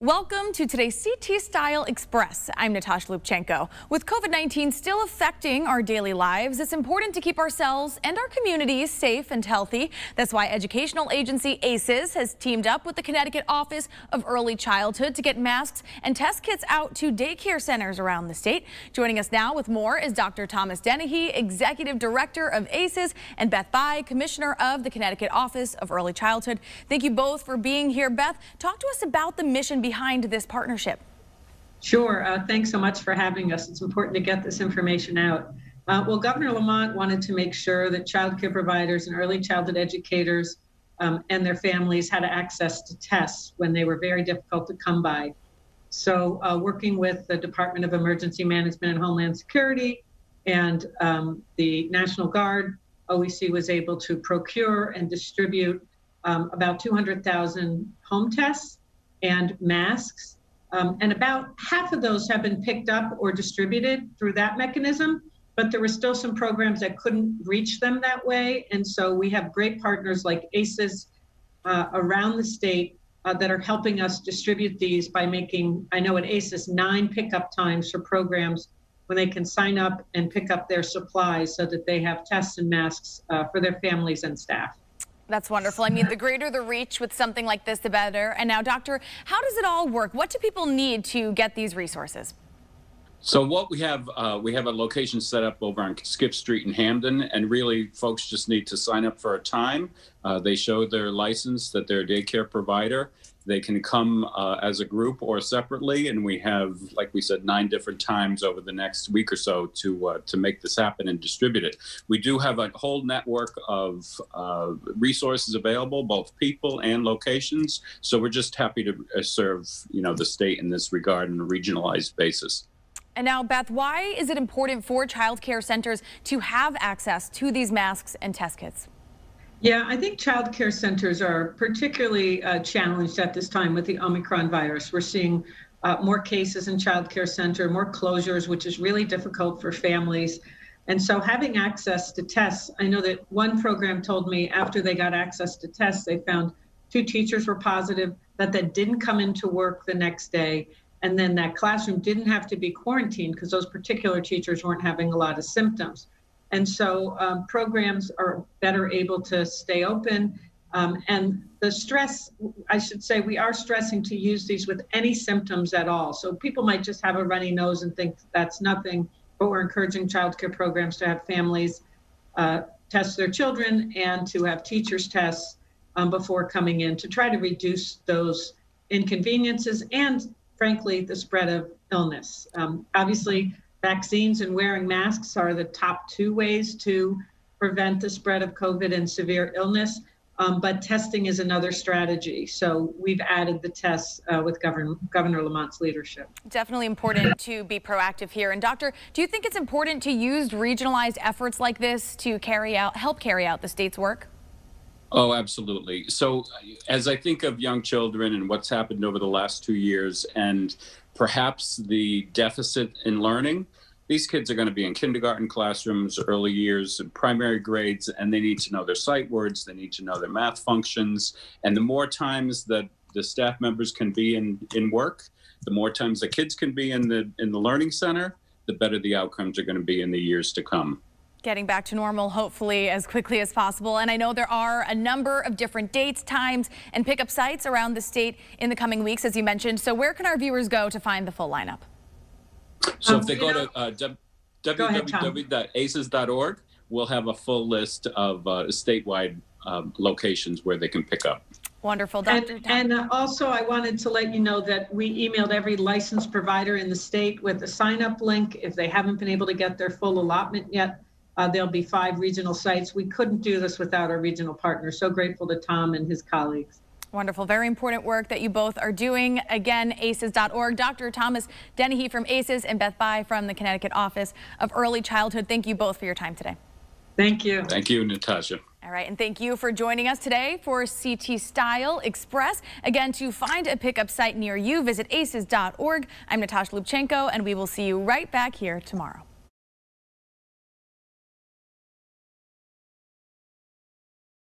Welcome to today's CT Style Express. I'm Natasha Lubchenko. With COVID-19 still affecting our daily lives, it's important to keep ourselves and our communities safe and healthy. That's why educational agency ACES has teamed up with the Connecticut Office of Early Childhood to get masks and test kits out to daycare centers around the state. Joining us now with more is Dr. Thomas Dennehy, Executive Director of ACES, and Beth Bai, Commissioner of the Connecticut Office of Early Childhood. Thank you both for being here. Beth, talk to us about the mission behind this partnership. Sure. Thanks so much for having us. It's important to get this information out. Well, Governor Lamont wanted to make sure that child care providers and early childhood educators and their families had access to tests when they were very difficult to come by. So working with the Department of Emergency Management and Homeland Security and the National Guard, OEC was able to procure and distribute about 200,000 home tests and masks, and about half of those have been picked up or distributed through that mechanism, but there were still some programs that couldn't reach them that way. And so we have great partners like ACES around the state that are helping us distribute these by making, I know at ACES, 9 pickup times for programs when they can sign up and pick up their supplies so that they have tests and masks for their families and staff. That's wonderful. I mean, the greater the reach with something like this, the better. And now, Doctor, how does it all work? What do people need to get these resources? So what we have a location set up over on Skip Street in Hamden, and really folks just need to sign up for a time. They show their license that they're a daycare provider. They can come as a group or separately, and we have, like we said, 9 different times over the next week or so to make this happen and distribute it. We do have a whole network of resources available, both people and locations. So we're just happy to serve, the state in this regard on a regionalized basis. And now, Beth, why is it important for child care centers to have access to these masks and test kits? Yeah, I think child care centers are particularly challenged at this time with the Omicron virus. We're seeing more cases in child care center, more closures, which is really difficult for families. And so having access to tests, I know that one program told me after they got access to tests, they found 2 teachers were positive that didn't come into work the next day. And then that classroom didn't have to be quarantined because those particular teachers weren't having a lot of symptoms. And so programs are better able to stay open. And the stress, I should say, we are stressing to use these with any symptoms at all. So people might just have a runny nose and think that's nothing, but we're encouraging child care programs to have families test their children and to have teachers test before coming in to try to reduce those inconveniences and, frankly, the spread of illness. Obviously, vaccines and wearing masks are the top 2 ways to prevent the spread of COVID and severe illness, but testing is another strategy. So we've added the tests with Governor Lamont's leadership. Definitely important to be proactive here. And Doctor, do you think it's important to use regionalized efforts like this to help carry out the state's work? Oh, absolutely. So as I think of young children and what's happened over the last 2 years and perhaps the deficit in learning, these kids are going to be in kindergarten classrooms, early years, primary grades, and they need to know their sight words. They need to know their math functions. And the more times that the staff members can be in work, the more times the kids can be in the learning center, the better the outcomes are going to be in the years to come. Getting back to normal, hopefully, as quickly as possible. And I know there are a number of different dates, times, and pickup sites around the state in the coming weeks, as you mentioned. So where can our viewers go to find the full lineup? So if they go to www.aces.org, we'll have a full list of statewide locations where they can pick up. Wonderful, Dr. And also, I wanted to let you know that we emailed every licensed provider in the state with a sign-up link. If they haven't been able to get their full allotment yet, there'll be 5 regional sites. We couldn't do this without our regional partners. So grateful to Tom and his colleagues. Wonderful. Very important work that you both are doing. Again, ACES.org. Dr. Thomas Dennehy from ACES and Beth Bai from the Connecticut Office of Early Childhood. Thank you both for your time today. Thank you. Thank you, Natasha. All right, and thank you for joining us today for CT Style Express. Again, to find a pickup site near you, visit aces.org. I'm Natasha Lubchenko, and we will see you right back here tomorrow.